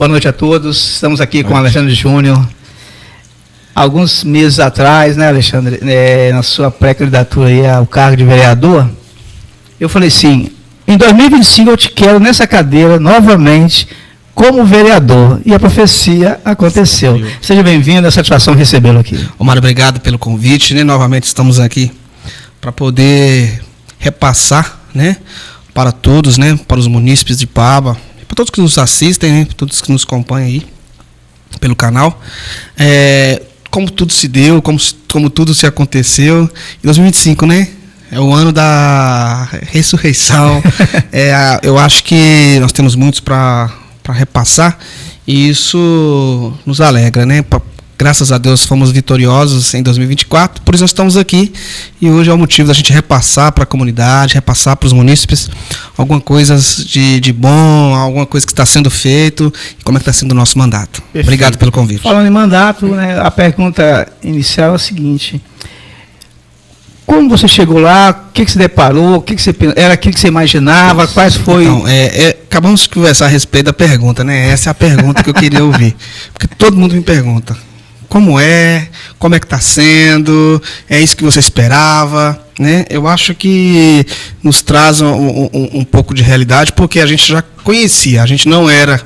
Boa noite a todos. Estamos aqui com o Alexandre Júnior. Alguns meses atrás, né, Alexandre, na sua pré-candidatura aí ao cargo de vereador, eu falei assim, em 2025 eu te quero nessa cadeira novamente como vereador. E a profecia aconteceu. Seja bem-vindo, é uma satisfação recebê-lo aqui. Mário, obrigado pelo convite, né? Novamente estamos aqui para poder repassar, né, para todos, né, para os munícipes de Ipaba, para todos que nos assistem, né, para todos que nos acompanham aí pelo canal, como tudo se deu, como tudo se aconteceu. Em 2025, né, é o ano da ressurreição. Eu acho que nós temos muitos para repassar e isso nos alegra, né? Graças a Deus fomos vitoriosos em 2024, por isso nós estamos aqui e hoje é o motivo da gente repassar para a comunidade, repassar para os munícipes alguma coisa de bom, alguma coisa que está sendo feito e como é que está sendo o nosso mandato. Perfeito. Obrigado pelo convite. Falando em mandato, né, a pergunta inicial é a seguinte: como você chegou lá, o que você deparou, era aquilo que você imaginava, quais foi... Então, acabamos de conversar a respeito da pergunta, né? Essa é a pergunta que eu queria ouvir, porque todo mundo me pergunta. Como é que está sendo, é isso que você esperava, né? Eu acho que nos traz um pouco de realidade, porque a gente já conhecia, a gente não era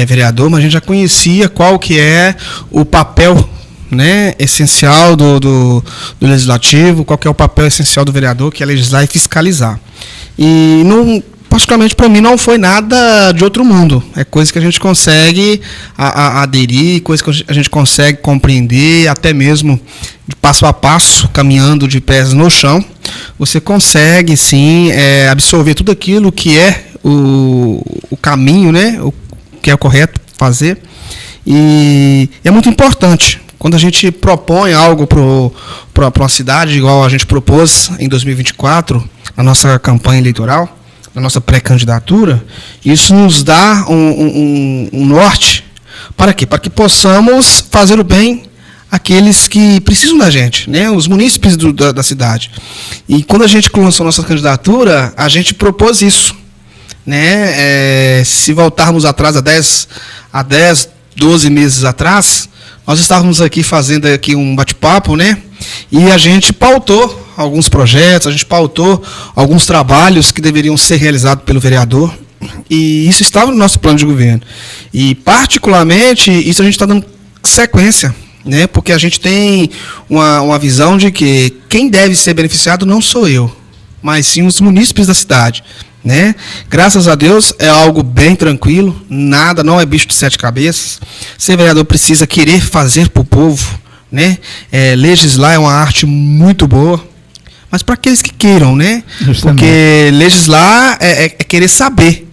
vereador, mas a gente já conhecia qual que é o papel, né, essencial do legislativo, qual que é o papel essencial do vereador, que é legislar e fiscalizar. E não... particularmente para mim não foi nada de outro mundo, é coisa que a gente consegue aderir, coisa que a gente consegue compreender, até mesmo de passo a passo, caminhando de pés no chão, você consegue sim absorver tudo aquilo que é o caminho, né, o que é o correto fazer, e é muito importante. Quando a gente propõe algo para uma cidade, igual a gente propôs em 2024, na nossa campanha eleitoral, na nossa pré-candidatura, isso nos dá um norte. Para quê? Para que possamos fazer o bem àqueles que precisam da gente, né? Os munícipes da cidade. E quando a gente lançou nossa candidatura, a gente propôs isso, né? Se voltarmos atrás a 10, 12 meses atrás, nós estávamos aqui fazendo aqui um bate-papo, né? E a gente pautou alguns projetos, a gente pautou alguns trabalhos que deveriam ser realizados pelo vereador, e isso estava no nosso plano de governo. E, particularmente, isso a gente está dando sequência, né? Porque a gente tem uma visão de que quem deve ser beneficiado não sou eu, mas sim os munícipes da cidade, né? Graças a Deus é algo bem tranquilo, não é bicho de 7 cabeças. Ser vereador precisa querer fazer para o povo, né? Legislar é uma arte muito boa, mas para aqueles que queiram, né? Justamente. Porque legislar é querer saber,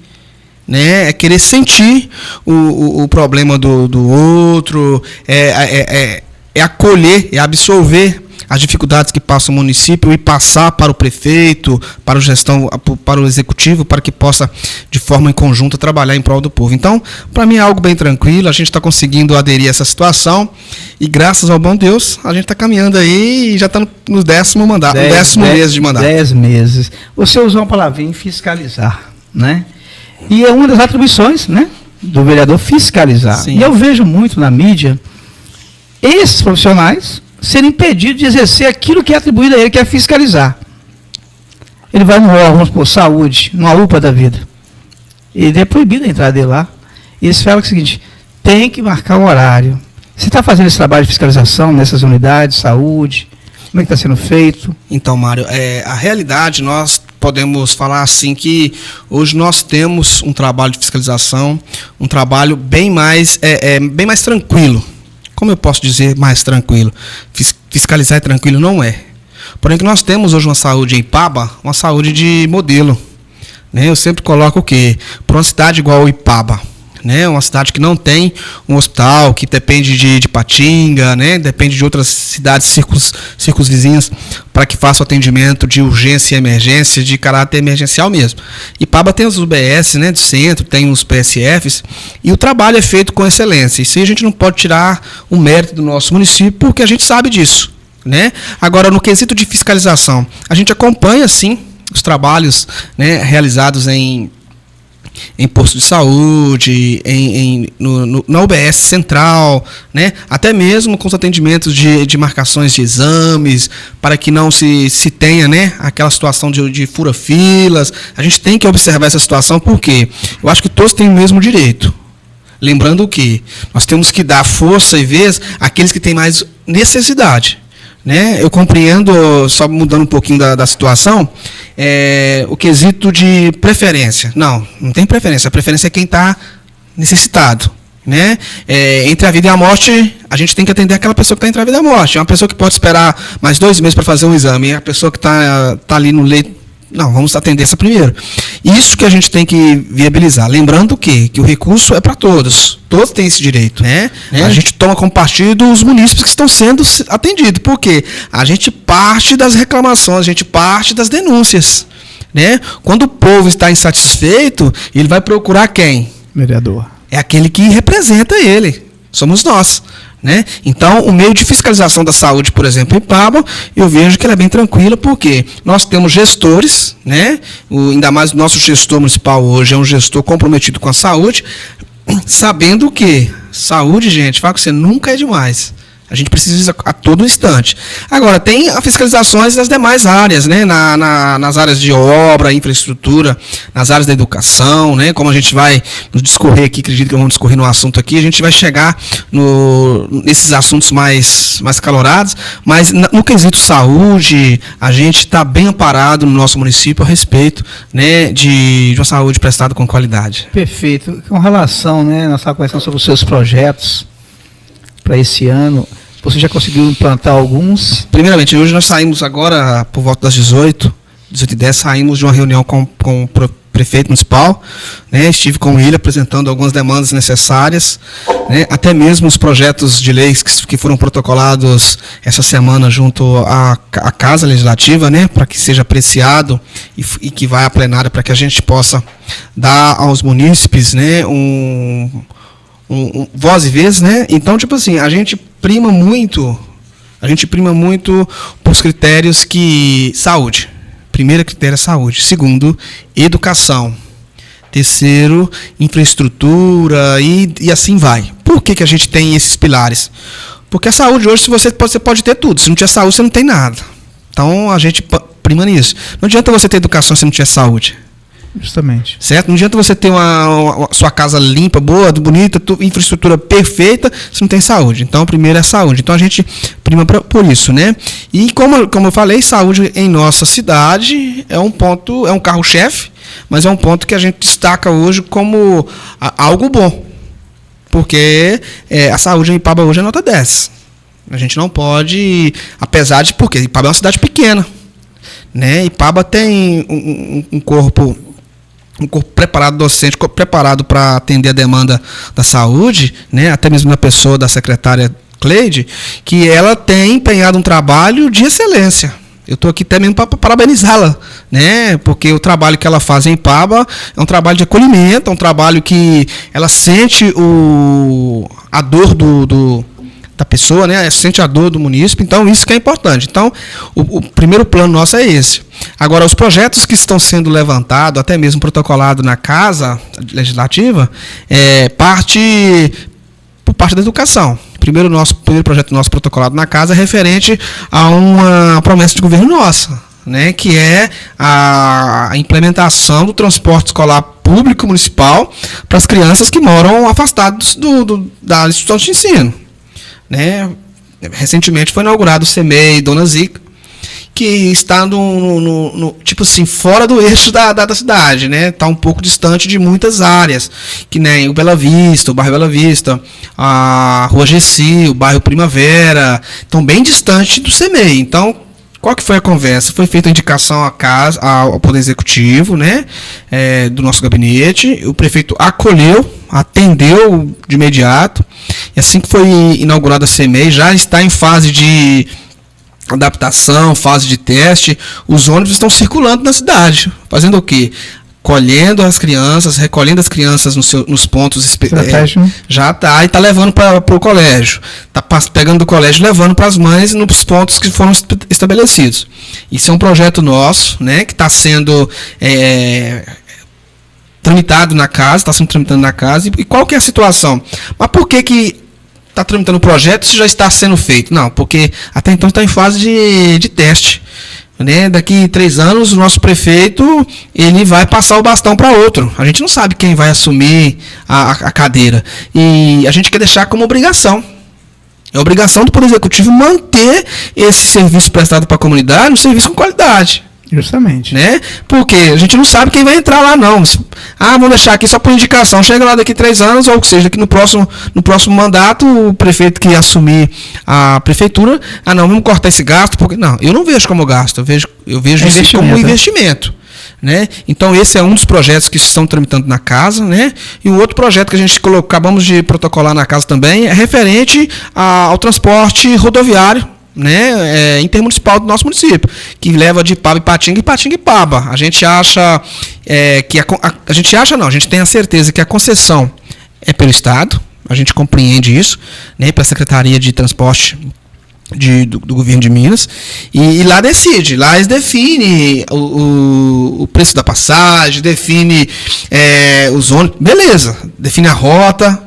né? É querer sentir o problema do outro, é acolher, é absorver as dificuldades que passa o município e passar para o prefeito, para o executivo, para que possa, de forma em conjunto, trabalhar em prol do povo. Então, para mim é algo bem tranquilo, a gente está conseguindo aderir a essa situação e, graças ao bom Deus, a gente está caminhando aí e já está no 10º mandato, no 10º mês de mandato. 10 meses. Você usou uma palavrinha, fiscalizar, né? E é uma das atribuições, né, do vereador, fiscalizar. Sim. E eu vejo muito na mídia esses profissionais ser impedido de exercer aquilo que é atribuído a ele, que é fiscalizar. Ele vai no órgão, por saúde, numa UPA da vida. Ele é proibido a entrada dele lá. E eles falam o seguinte: tem que marcar um horário. Você está fazendo esse trabalho de fiscalização nessas unidades de saúde? Como é que está sendo feito? Então, Mário, a realidade, nós podemos falar assim que hoje nós temos um trabalho de fiscalização, um trabalho bem mais tranquilo. Como eu posso dizer mais tranquilo? Fiscalizar é tranquilo? Não é. Porém, que nós temos hoje uma saúde em Ipaba, uma saúde de modelo, né? Eu sempre coloco o quê? Para uma cidade igual Ipaba, né? Uma cidade que não tem um hospital, que depende de Patinga, né? Depende de outras cidades circunvizinhas para que faça o atendimento de urgência e emergência, de caráter emergencial mesmo. Ipaba tem os UBS, né, de centro, tem os PSFs, e o trabalho é feito com excelência. Isso a gente não pode tirar o mérito do nosso município, porque a gente sabe disso, né? Agora, no quesito de fiscalização, a gente acompanha, sim, os trabalhos, né, realizados em em posto de saúde, na UBS central, né? Até mesmo com os atendimentos de marcações de exames, para que não se tenha, né, aquela situação de fura-filas. A gente tem que observar essa situação, porque eu acho que todos têm o mesmo direito. Lembrando que nós temos que dar força e vez àqueles que têm mais necessidade. Né? Eu compreendo, só mudando um pouquinho da situação, o quesito de preferência. Não tem preferência. A preferência é quem está necessitado. Né? Entre a vida e a morte, a gente tem que atender aquela pessoa que está entre a vida e a morte. É uma pessoa que pode esperar mais 2 meses para fazer um exame, e a pessoa que está ali no leito, não, vamos atender essa primeiro. Isso que a gente tem que viabilizar. Lembrando que o recurso é para todos. Todos têm esse direito. Né? A gente toma como partido os munícipes que estão sendo atendidos. Por quê? A gente parte das reclamações, a gente parte das denúncias. Né? Quando o povo está insatisfeito, ele vai procurar quem? Vereador. É aquele que representa ele. Somos nós. Né? Então, o meio de fiscalização da saúde, por exemplo, em Ipaba, eu vejo que ela é bem tranquila, porque nós temos gestores, né? Ainda mais o nosso gestor municipal hoje é um gestor comprometido com a saúde, sabendo que saúde, gente, fala que você nunca é demais. A gente precisa a todo instante. Agora, tem as fiscalizações das demais áreas, né? Nas áreas de obra, infraestrutura, nas áreas da educação, né? Como a gente vai nos discorrer aqui, acredito que vamos discorrer no assunto aqui, a gente vai chegar nesses assuntos mais calorados, mas no quesito saúde, a gente está bem amparado no nosso município a respeito, né, de uma saúde prestada com qualidade. Perfeito. Com relação, né, nós estávamos conversando sobre os seus projetos para esse ano. Você já conseguiu implantar alguns? Primeiramente, hoje nós saímos agora, por volta das 18h10, saímos de uma reunião com o prefeito municipal, né? Estive com ele apresentando algumas demandas necessárias, né? Até mesmo os projetos de leis que foram protocolados essa semana junto à Casa Legislativa, né? Para que seja apreciado e que vá à plenária, para que a gente possa dar aos munícipes, né, voz e vez, né? Então, tipo assim, a gente prima muito por critérios que saúde. Primeiro critério é saúde. Segundo, educação. Terceiro, infraestrutura e assim vai. Por que a gente tem esses pilares? Porque a saúde hoje, você pode ter tudo. Se não tiver saúde, você não tem nada. Então, a gente prima nisso. Não adianta você ter educação se não tiver saúde. Justamente. Certo? Não adianta você ter sua casa limpa, boa, bonita, infraestrutura perfeita, se não tem saúde. Então, primeiro é saúde. Então, a gente prima por isso, né? E como eu falei, saúde em nossa cidade é um ponto, é um carro-chefe, mas é um ponto que a gente destaca hoje como algo bom. Porque a saúde em Ipaba hoje é nota 10. A gente não pode, apesar de, porque Ipaba é uma cidade pequena, né? Ipaba tem um corpo preparado, docente, preparado para atender a demanda da saúde, né? Até mesmo na pessoa da secretária Cleide, que ela tem empenhado um trabalho de excelência. Eu estou aqui até mesmo para parabenizá-la, né? Porque o trabalho que ela faz em Ipaba é um trabalho de acolhimento, é um trabalho que ela sente a dor da pessoa, né? Sente a dor do município, então isso que é importante. Então, o primeiro plano nosso é esse. Agora, os projetos que estão sendo levantados, até mesmo protocolado na Casa Legislativa, por parte da educação. Primeiro projeto nosso protocolado na Casa é referente a uma promessa de governo nossa, né? Que é a implementação do transporte escolar público municipal para as crianças que moram afastadas da instituição de ensino. Né? Recentemente foi inaugurado o CEMEI Dona Zica, que está tipo assim, fora do eixo da cidade, né? Está um pouco distante de muitas áreas, que nem o Bela Vista, o bairro Bela Vista, a Rua Gessi, o bairro Primavera, estão bem distante do CEMEI. Então, qual que foi a conversa? Foi feita a indicação ao Poder Executivo, né? Do nosso gabinete, o prefeito acolheu, atendeu de imediato, e assim que foi inaugurada a CEMEI, já está em fase de adaptação, fase de teste. Os ônibus estão circulando na cidade, fazendo o quê? Recolhendo as crianças nos pontos já está, e está levando para o colégio, está pegando do colégio, levando para as mães nos pontos que foram estabelecidos. Isso é um projeto nosso, né, que está sendo tramitado na casa, está sendo tramitado na casa, e qual que é a situação? Mas por que está tramitando o projeto se já está sendo feito? Não, porque até então está em fase de teste. Né? Daqui 3 anos, o nosso prefeito ele vai passar o bastão para outro. A gente não sabe quem vai assumir a cadeira. E a gente quer deixar como obrigação. É obrigação do Poder Executivo manter esse serviço prestado para a comunidade, um serviço com qualidade. Justamente. Né? Porque a gente não sabe quem vai entrar lá, não. Vamos deixar aqui só por indicação. Chega lá daqui 3 anos, ou seja, daqui no próximo mandato, o prefeito que assumir a prefeitura, não, vamos cortar esse gasto, porque não, eu não vejo como gasto, eu vejo isso como investimento. Né? Então, esse é um dos projetos que estão tramitando na casa, né? E o outro projeto que a gente acabamos de protocolar na casa também é referente ao transporte rodoviário, né, intermunicipal do nosso município, que leva de Paba e Patinga e Patinga e Paba. A gente acha a gente tem a certeza que a concessão é pelo Estado, a gente compreende isso, né, pela Secretaria de Transporte do Governo de Minas, e lá eles definem o preço da passagem, define os ônibus, beleza, define a rota,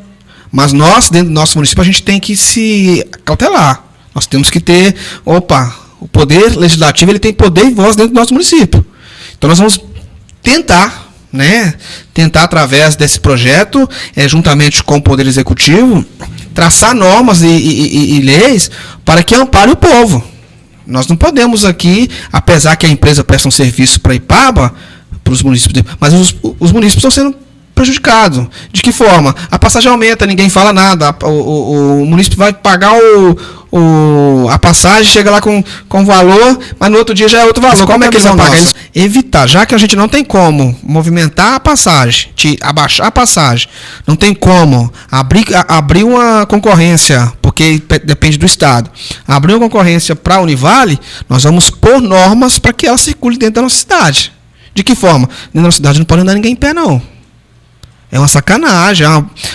mas nós, dentro do nosso município, a gente tem que se cautelar. Nós temos que ter, o poder legislativo ele tem poder e voz dentro do nosso município. Então nós vamos tentar através desse projeto, juntamente com o Poder Executivo, traçar normas e leis para que ampare o povo. Nós não podemos aqui, apesar que a empresa presta um serviço para Ipaba, para os municípios, mas os municípios estão sendo prejudicados. De que forma? A passagem aumenta, ninguém fala nada, o município vai pagar a passagem, chega lá com valor, mas no outro dia já é outro valor. Como é que eles vão pagar isso? Evitar, já que a gente não tem como movimentar a passagem, abaixar a passagem, não tem como abrir uma concorrência, porque depende do Estado, abrir uma concorrência para a Univale, nós vamos pôr normas para que ela circule dentro da nossa cidade. De que forma? Dentro da nossa cidade não pode andar ninguém em pé, não. É uma sacanagem.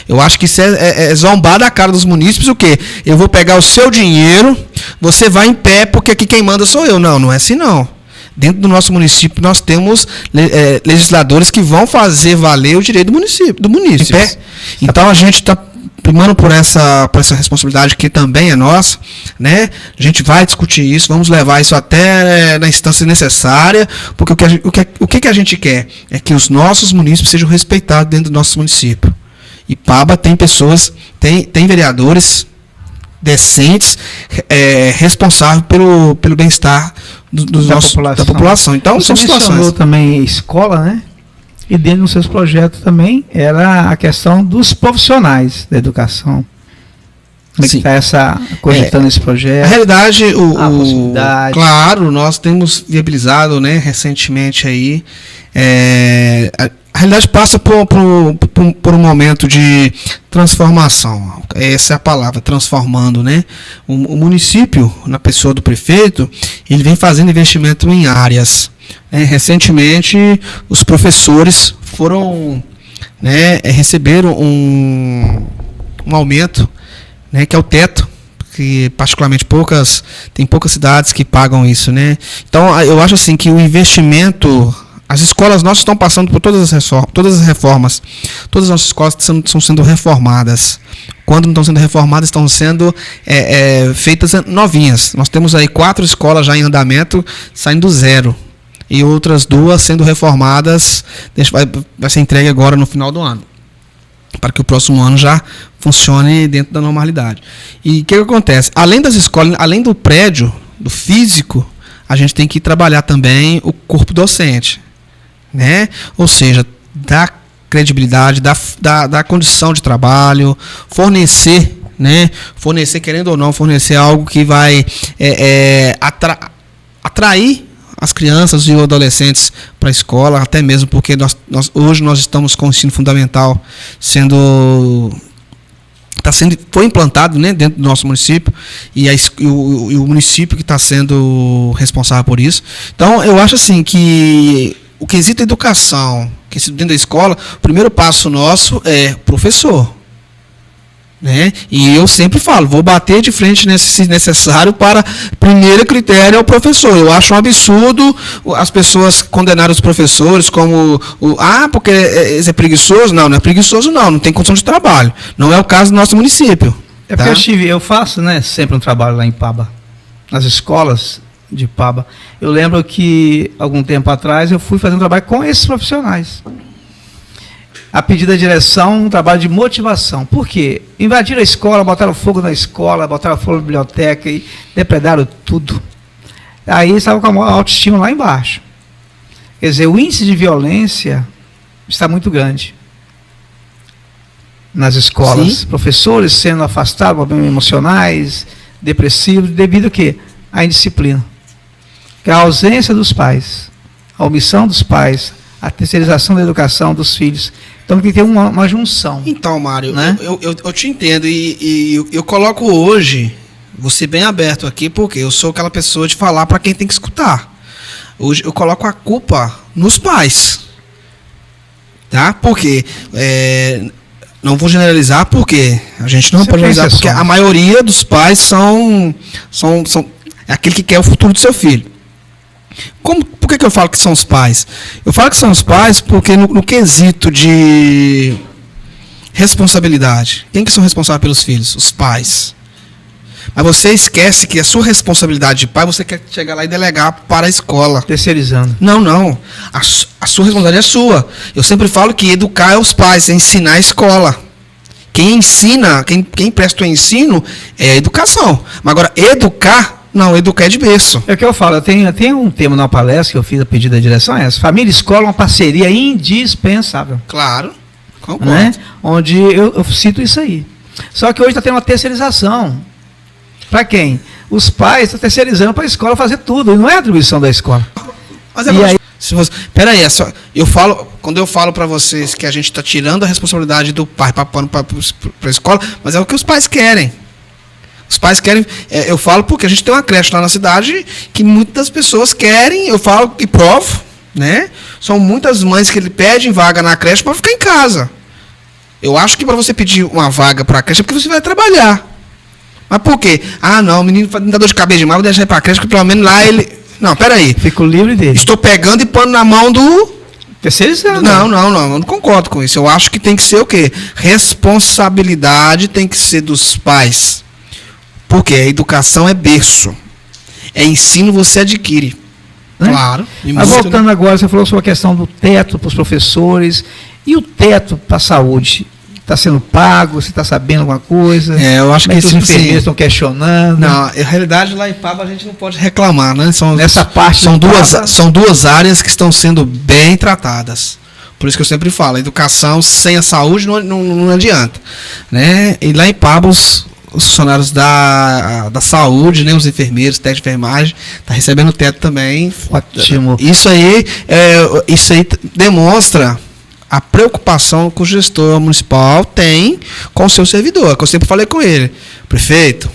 Eu acho que isso é zombar da cara dos munícipes. O quê? Eu vou pegar o seu dinheiro, você vai em pé, porque aqui quem manda sou eu. Não é assim não. Dentro do nosso município, nós temos legisladores que vão fazer valer o direito do munícipe. Então, a gente está primando por essa responsabilidade que também é nossa, né? A gente vai discutir isso, vamos levar isso até na instância necessária, porque o que a gente quer é que os nossos munícipes sejam respeitados dentro do nosso município. Ipaba tem pessoas, tem vereadores decentes, responsáveis pelo bem-estar da população. Então, você mencionou também escola, né? E dentro dos seus projetos também era a questão dos profissionais da educação. Como é que está cogitando esse projeto? A realidade, possibilidade. Claro, nós temos viabilizado, né, recentemente aí. A realidade passa por um momento de transformação. Essa é a palavra, transformando, né? O município, na pessoa do prefeito, ele vem fazendo investimento em áreas. Recentemente, os professores receberam um aumento, né, que é o teto, que particularmente tem poucas cidades que pagam isso, né? Então, eu acho assim que o investimento, as escolas nossas estão passando por todas as reformas, todas as nossas escolas estão sendo reformadas. Quando não estão sendo reformadas, estão sendo feitas novinhas. Nós temos aí 4 escolas já em andamento, saindo do zero. E outras 2 sendo reformadas, vai ser entregue agora no final do ano, para que o próximo ano já funcione dentro da normalidade. E o que acontece? Além das escolas, além do prédio, do físico, a gente tem que trabalhar também o corpo docente, né? Ou seja, dar credibilidade, dar condição de trabalho, fornecer, querendo ou não, fornecer algo que vai atrair as crianças e os adolescentes para a escola, até mesmo porque hoje nós estamos com o ensino fundamental foi implantado, né, dentro do nosso município, e o município que está sendo responsável por isso. Então, eu acho assim que o quesito educação, quesito dentro da escola, o primeiro passo nosso é professor. né? E eu sempre falo, vou bater de frente se necessário para primeiro critério é o professor. Eu acho um absurdo as pessoas condenarem os professores como porque esse é preguiçoso. Não é preguiçoso não tem condição de trabalho. Não é o caso do nosso município. É porque eu faço, né, sempre um trabalho lá em Paba, nas escolas de Paba. Eu lembro que algum tempo atrás eu fui fazer um trabalho com esses profissionais. A pedido da direção, um trabalho de motivação. Por quê? Invadiram a escola, botaram fogo na escola, botaram fogo na biblioteca e depredaram tudo. Aí estavam com a autoestima lá embaixo. Quer dizer, o índice de violência está muito grande nas escolas. Sim. Professores sendo afastados, problemas emocionais, depressivos, devido a quê? À indisciplina. Que é a ausência dos pais, a omissão dos pais, a terceirização da educação dos filhos. Então tem que ter uma junção. Então, Mário, né? eu te entendo e eu coloco hoje, vou ser bem aberto aqui, porque eu sou aquela pessoa de falar para quem tem que escutar. Hoje eu coloco a culpa nos pais. Tá? Porque não vou generalizar, porque a gente não pode generalizar, porque a maioria dos pais são aquele que quer o futuro do seu filho. Por que eu falo que são os pais? Eu falo que são os pais porque no quesito de responsabilidade, quem que são responsáveis pelos filhos? Os pais. Mas você esquece que a sua responsabilidade de pai, você quer chegar lá e delegar para a escola. Terceirizando. Não. A sua responsabilidade é sua. Eu sempre falo que educar é os pais, é ensinar a escola. Quem ensina, quem presta o ensino é a educação. Mas agora, educar é de berço. É o que eu falo, eu tenho um tema na palestra que eu fiz a pedido da direção, família e escola é uma parceria indispensável. Claro, concordo. Né? Onde eu cito isso aí. Só que hoje está tendo uma terceirização. Para quem? Os pais estão terceirizando para a escola fazer tudo, e não é atribuição da escola. Mas peraí, quando eu falo para vocês que a gente está tirando a responsabilidade do pai para a escola, mas é o que os pais querem. Os pais querem, eu falo porque a gente tem uma creche lá na cidade que muitas pessoas querem, eu falo e provo, né? São muitas mães que pedem vaga na creche para ficar em casa. Eu acho que para você pedir uma vaga para a creche é porque você vai trabalhar. Mas por quê? Não, o menino me dá dor de cabeça demais, vou deixar ele para a creche, porque pelo menos lá ele... Não, peraí. Fico livre dele. Estou pegando e pondo na mão do... Terceirizando. Não, eu não concordo com isso. Eu acho que tem que ser o quê? Responsabilidade tem que ser dos pais. Porque a educação é berço. É ensino, você adquire. Claro. Mas voltando agora, você falou sobre a questão do teto para os professores. E o teto para a saúde? Está sendo pago? Você está sabendo alguma coisa? Eu acho que os enfermeiros estão questionando. Não, na realidade, lá em Paba a gente não pode reclamar, né? Nessa parte são duas áreas que estão sendo bem tratadas. Por isso que eu sempre falo, a educação sem a saúde não adianta. Né? E lá em Paba, os funcionários da saúde, né, os enfermeiros, técnicos de enfermagem, está recebendo teto também. Ótimo. Isso aí demonstra a preocupação que o gestor municipal tem com o seu servidor, que eu sempre falei com ele. Prefeito,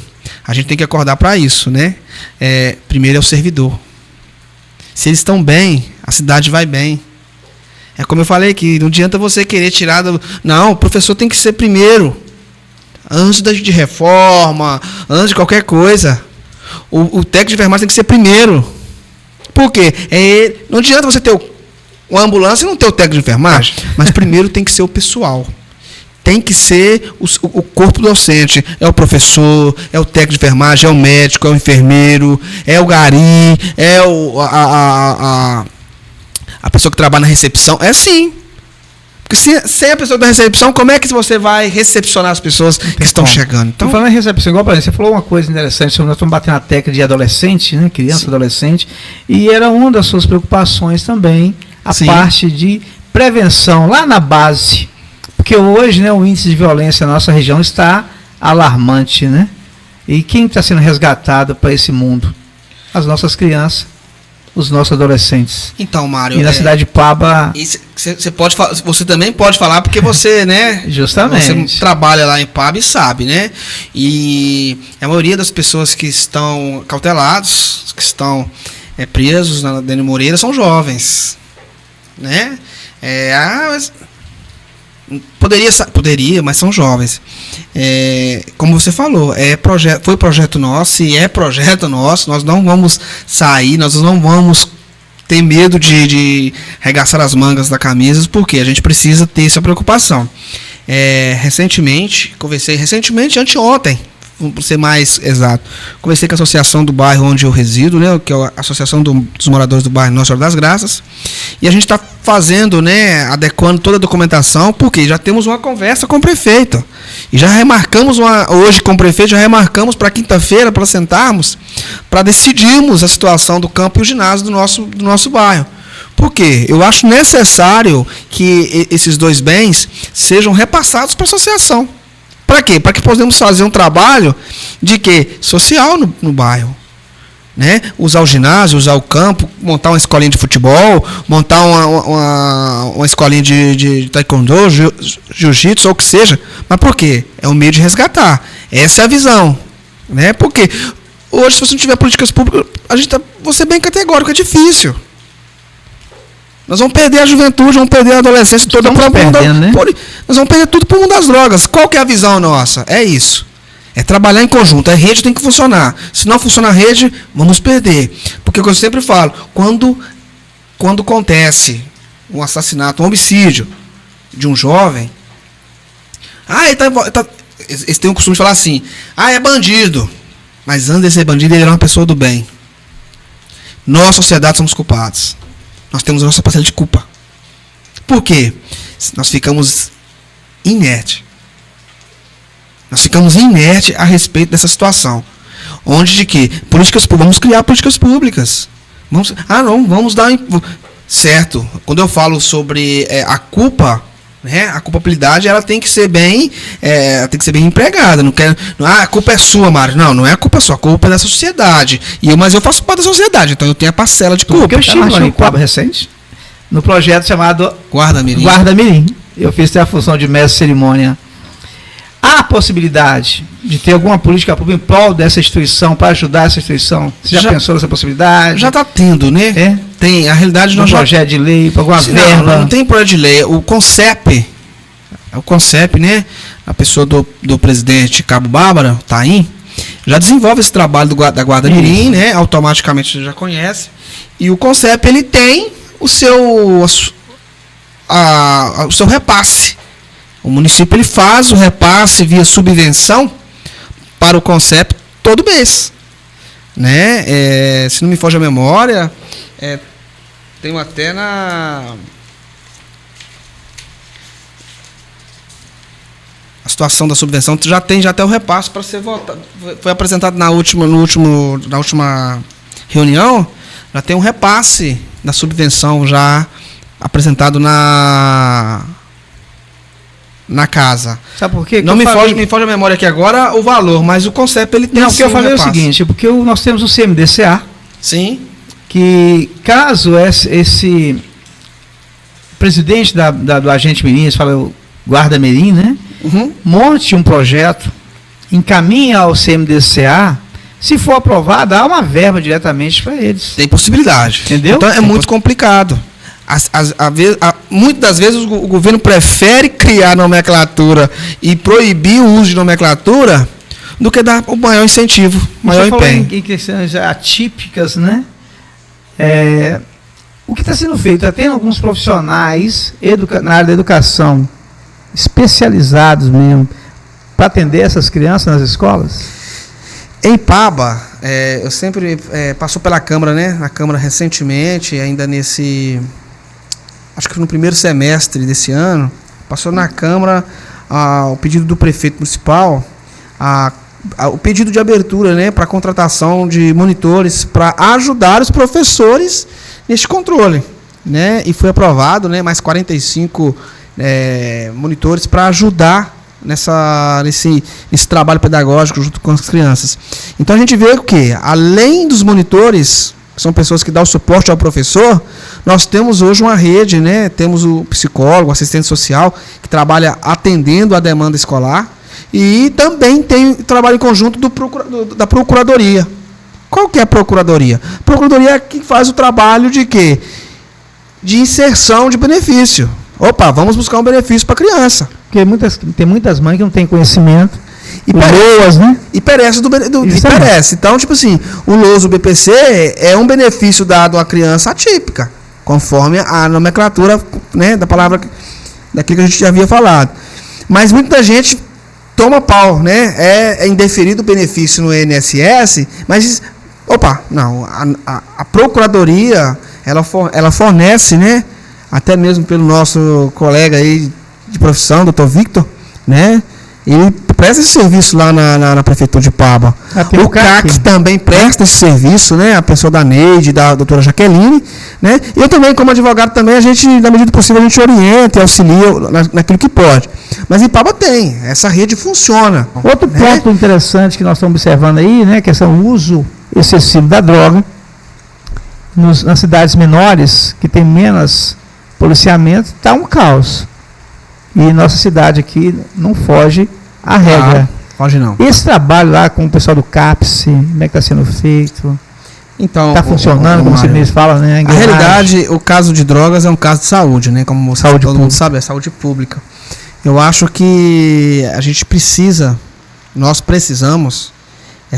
a gente tem que acordar para isso, né? Primeiro é o servidor. Se eles estão bem, a cidade vai bem. É como eu falei aqui, não adianta você querer tirar Não, o professor tem que ser primeiro. Antes de reforma, antes de qualquer coisa. O técnico de enfermagem tem que ser primeiro. Por quê? Não adianta você ter uma ambulância e não ter o técnico de enfermagem, mas primeiro tem que ser o pessoal. Tem que ser o corpo docente. É o professor, é o técnico de enfermagem, é o médico, é o enfermeiro, é o gari, é a pessoa que trabalha na recepção. É sim. Porque sem a pessoa da recepção, como é que você vai recepcionar as pessoas que estão chegando? Então, falando em recepção, igual para você falou uma coisa interessante, nós estamos batendo na tecla de adolescente, né, criança, sim, adolescente, e era uma das suas preocupações também, a sim, parte de prevenção, lá na base. Porque hoje, né, o índice de violência na nossa região está alarmante, né? E quem está sendo resgatado para esse mundo? As nossas crianças, os nossos adolescentes. Então, Mário, e na cidade de Paba... Você também pode falar, porque você, né? Justamente. Você trabalha lá em Paba e sabe, né? E a maioria das pessoas que estão cautelados, que estão presos na Dani Moreira, são jovens, né? Poderia, mas são jovens. Como você falou, foi projeto nosso e é projeto nosso. Nós não vamos sair, nós não vamos ter medo de arregaçar as mangas da camisa, porque a gente precisa ter essa preocupação. Recentemente, anteontem, para ser mais exato, conversei com a associação do bairro onde eu resido, né, que é a Associação dos Moradores do Bairro Nossa Senhora das Graças, e a gente está fazendo, né, adequando toda a documentação, porque já temos uma conversa com o prefeito, e já remarcamos hoje com o prefeito, já remarcamos para quinta-feira, para sentarmos, para decidirmos a situação do campo e o ginásio do nosso bairro. Por quê? Eu acho necessário que esses dois bens sejam repassados para a associação. Para quê? Para que possamos fazer um trabalho de quê? Social no bairro. Né? Usar o ginásio, usar o campo, montar uma escolinha de futebol, montar uma escolinha de taekwondo, jiu-jitsu, ou o que seja. Mas por quê? É um meio de resgatar. Essa é a visão. Né? Porque hoje, se você não tiver políticas públicas, vou ser bem categórico, é difícil. Nós vamos perder a juventude, vamos perder a adolescência toda. Né? Nós vamos perder tudo para o mundo das drogas. Qual que é a visão nossa? É isso. É trabalhar em conjunto. A rede tem que funcionar. Se não funcionar a rede, vamos perder. Porque, como eu sempre falo, quando acontece um assassinato, um homicídio de um jovem, eles têm o costume de falar assim, é bandido. Mas antes de ser bandido, ele era uma pessoa do bem. Nós, sociedade, somos culpados. Nós temos a nossa parcela de culpa. Por quê? Nós ficamos inertes. Nós ficamos inertes a respeito dessa situação. Onde de que? Vamos criar políticas públicas. Vamos dar... Certo. Quando eu falo sobre a culpa, né, a culpabilidade, ela tem que ser bem empregada. A culpa é sua, Mário. Não é a culpa sua. A culpa é da sociedade. Mas eu faço parte da sociedade, então eu tenho a parcela de culpa. Porque eu estive em Paba recente, no projeto chamado Guarda Mirim. Eu fiz a função de mestre de cerimônia. Há a possibilidade de ter alguma política pública em prol dessa instituição, para ajudar essa instituição? Você já pensou nessa possibilidade? Já está tendo, né? Tem. A realidade não já... projeto de lei, para alguma verba? Não tem projeto de lei. O CONCEP, né? A pessoa do presidente Cabo Bárbara, Taim, já desenvolve esse trabalho da Guarda Mirim, né? Automaticamente você já conhece. E o CONCEP, ele tem o seu repasse. O município ele faz o repasse via subvenção para o CONCEP todo mês. Né? Se não me foge a memória, tenho até a situação da subvenção, já tem até o repasse para ser votado. Foi apresentado na última reunião, já tem um repasse da subvenção já apresentado na casa. Sabe por quê? Não me foge a memória aqui agora o valor, mas o CONCEP ele tem. Não, o que eu falei é o seguinte, porque nós temos o CMDCA. Sim. Que caso esse presidente do agente Mirim, fala o Guarda Mirim, né? Uhum. Monte um projeto, encaminha ao CMDCA, se for aprovado, há uma verba diretamente para eles. Tem possibilidade. Entendeu? Então é muito complicado. Muitas das vezes o governo prefere criar nomenclatura e proibir o uso de nomenclatura do que dar o maior incentivo, maior empenho. Em questões atípicas, né? O que está sendo feito? Tem alguns profissionais na área da educação, especializados mesmo, para atender essas crianças nas escolas? Em Paba, eu sempre passou pela Câmara, né? Na Câmara recentemente, ainda acho que no primeiro semestre desse ano, passou na Câmara o pedido do prefeito municipal, o pedido de abertura, né, para a contratação de monitores para ajudar os professores neste controle, né? E foi aprovado, né, mais 45 monitores para ajudar nesse trabalho pedagógico junto com as crianças. Então a gente vê o quê? Além dos monitores, que são pessoas que dão suporte ao professor, nós temos hoje uma rede, né? Temos o psicólogo, o assistente social, que trabalha atendendo a demanda escolar, e também tem trabalho em conjunto da Procuradoria. Qual que é a Procuradoria? A Procuradoria é que faz o trabalho de quê? De inserção de benefício. Opa, vamos buscar um benefício para a criança. Porque tem muitas mães que não têm conhecimento. E LOAS, né? E perece e perece. Então, tipo assim, o LOAS, o BPC, é um benefício dado à criança atípica, conforme a nomenclatura, né, da palavra, daquilo que a gente já havia falado. Mas muita gente toma pau, né? É indeferido o benefício no INSS, mas, opa, não, a Procuradoria, ela fornece, né? Até mesmo pelo nosso colega aí de profissão, doutor Victor, né? Ele presta esse serviço lá na Prefeitura de Ipaba. O CAC também presta esse serviço, né? A pessoa da Neide, da doutora Jaqueline, né? E eu também, como advogado, também, a gente, na medida do possível, a gente orienta e auxilia naquilo que pode. Mas Ipaba tem, essa rede funciona. Outro ponto interessante que nós estamos observando aí, né? Que é o uso excessivo da droga nas cidades menores, que tem menos policiamento, está um caos. E nossa cidade aqui não foge à regra. Foge não. Esse trabalho lá com o pessoal do CAPS, como é que está sendo feito? Então, está funcionando, como você mesmo fala, né? Na realidade, o caso de drogas é um caso de saúde, né? Como todo mundo sabe, é saúde pública. Eu acho que a gente precisa, nós precisamos,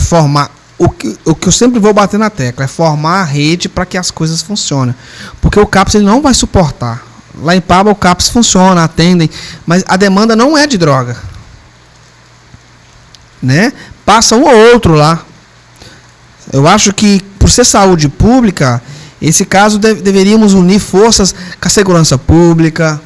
formar. O que eu sempre vou bater na tecla é formar a rede para que as coisas funcionem. Porque o CAPS ele não vai suportar. Lá em Ipaba o CAPS funciona, atendem, mas a demanda não é de droga. Né? Passa um ou outro lá. Eu acho que, por ser saúde pública, esse caso deveríamos unir forças com a segurança pública,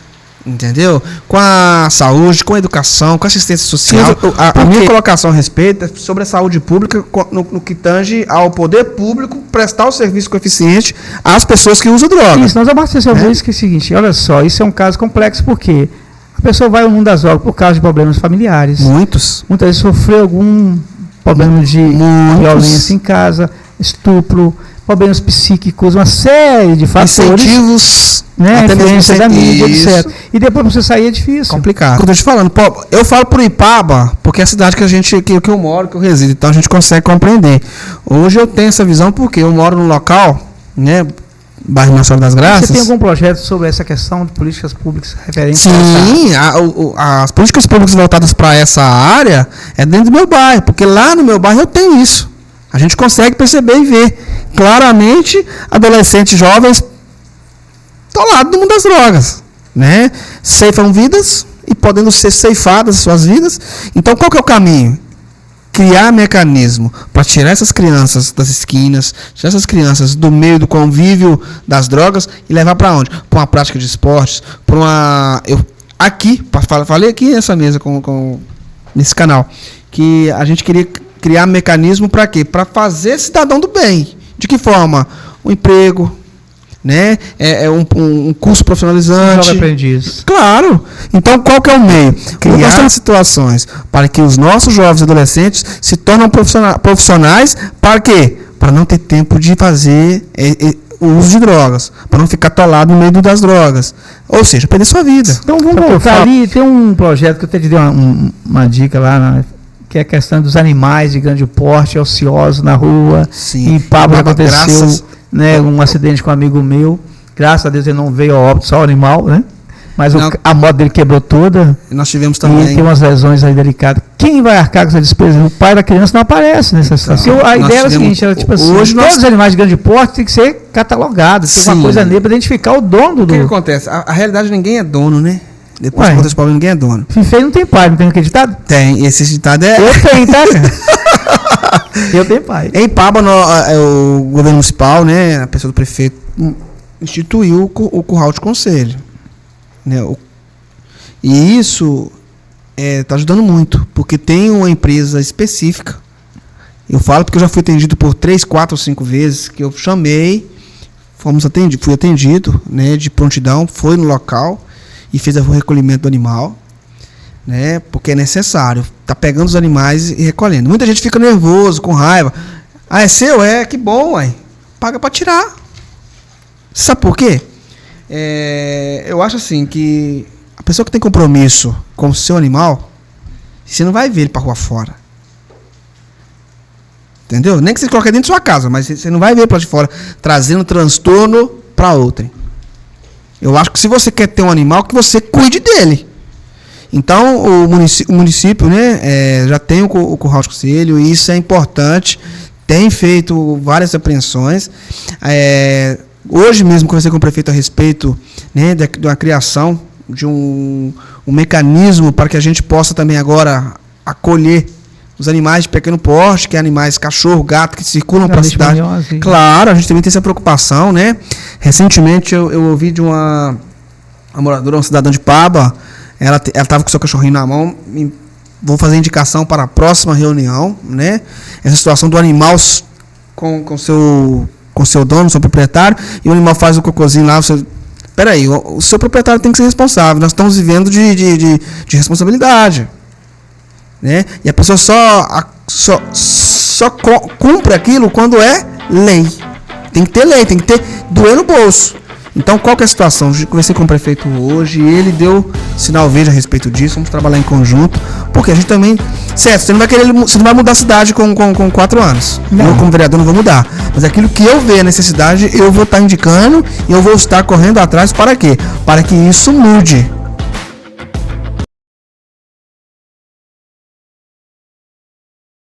entendeu? Com a saúde, com a educação, com a assistência social. A minha colocação a respeito é sobre a saúde pública no que tange ao poder público prestar o serviço coeficiente às pessoas que usam droga. Isso, nós abastecemos isso que é o seguinte, olha só, isso é um caso complexo porque a pessoa vai ao mundo das drogas por causa de problemas familiares. Muitas vezes sofreu algum problema de violência em casa, estupro, problemas psíquicos, uma série de fatores. Incentivos, né? Influência da mídia, etc. E depois você sair é difícil. Complicado. Eu tô te falando, eu falo por Ipaba, porque é a cidade que eu moro, que eu resido, então a gente consegue compreender. Hoje eu tenho essa visão porque eu moro num local, né, bairro Nossa Senhora das Graças. Você tem algum projeto sobre essa questão de políticas públicas referentes? Sim, as políticas públicas voltadas para essa área é dentro do meu bairro, porque lá no meu bairro eu tenho isso. A gente consegue perceber e ver claramente adolescentes jovens atolados no mundo das drogas, né? Ceifam vidas e podendo ser ceifadas suas vidas. Então, qual que é o caminho? Criar mecanismo para tirar essas crianças das esquinas, tirar essas crianças do meio do convívio das drogas e levar para onde? Para uma prática de esportes, para uma... falei aqui nessa mesa, nesse canal, que a gente queria criar mecanismo para quê? Para fazer cidadão do bem. De que forma? Um emprego, né? Um curso profissionalizante. Jovem aprendiz. Claro. Então, qual que é o meio? Nós temos situações para que os nossos jovens e adolescentes se tornem profissionais para quê? Para não ter tempo de fazer o uso de drogas, para não ficar atolado no meio das drogas. Ou seja, perder sua vida. Então, vamos voltar ali. Tem um projeto que eu até te dei uma dica lá, que é a questão dos animais de grande porte, ociosos na rua. Sim. Em Ipaba aconteceu um acidente com um amigo meu. Graças a Deus ele não veio a óbito, só o animal, né? Mas a moto dele quebrou toda. Nós tivemos também. E tem umas lesões aí delicadas. Quem vai arcar com essa despesa? O pai da criança não aparece nessa situação. A ideia era a seguinte, era tipo assim, todos os animais de grande porte têm que ser catalogados, tem uma coisa nele para identificar o dono do... O que acontece? A realidade, ninguém é dono, né? Depois que acontece esse problema, ninguém é dono. Feio não tem pai, não tem aquele ditado? Tem, esse ditado é... Eu tenho, tá? Eu tenho pai. Em Ipaba, o governo municipal, né, a pessoa do prefeito, instituiu o curral de conselho. Né, e isso está ajudando muito, porque tem uma empresa específica. Eu falo porque eu já fui atendido por 3, 4 ou 5 vezes, que eu chamei, fui atendido, né, de prontidão, foi no local e fez o recolhimento do animal, né? Porque é necessário. Tá pegando os animais e recolhendo. Muita gente fica nervoso, com raiva. Ah, é seu? É, que bom, ué. Paga para tirar. Sabe por quê? Eu acho assim que a pessoa que tem compromisso com o seu animal, você não vai ver ele para rua fora. Entendeu? Nem que você coloque dentro da sua casa, mas você não vai ver para de fora trazendo transtorno para outrem. Eu acho que se você quer ter um animal, que você cuide dele. Então, o município, né, já tem o curral de conselho, e isso é importante. Tem feito várias apreensões. Hoje mesmo conversei com o prefeito a respeito, né, da criação de um mecanismo para que a gente possa também agora acolher os animais de pequeno porte, que é animais cachorro, gato, que circulam para a cidade. Claro, a gente também tem essa preocupação, né? Recentemente eu ouvi de uma moradora, uma cidadã de Paba, ela estava com o seu cachorrinho na mão, vou fazer indicação para a próxima reunião, né? Essa situação do animal com seu dono, seu proprietário, e o animal faz o cocôzinho lá, você... Peraí, o seu proprietário tem que ser responsável, nós estamos vivendo de responsabilidade. Né? E a pessoa só cumpre aquilo quando é lei. Tem que ter lei, tem que ter doer no bolso. Então, qual que é a situação? Eu conversei com o prefeito hoje e ele deu sinal verde a respeito disso. Vamos trabalhar em conjunto, porque a gente também... Certo, você não vai mudar a cidade com 4 anos. Não. Eu, como vereador, não vou mudar. Mas aquilo que eu ver a necessidade, eu vou estar indicando e eu vou estar correndo atrás para quê? Para que isso mude.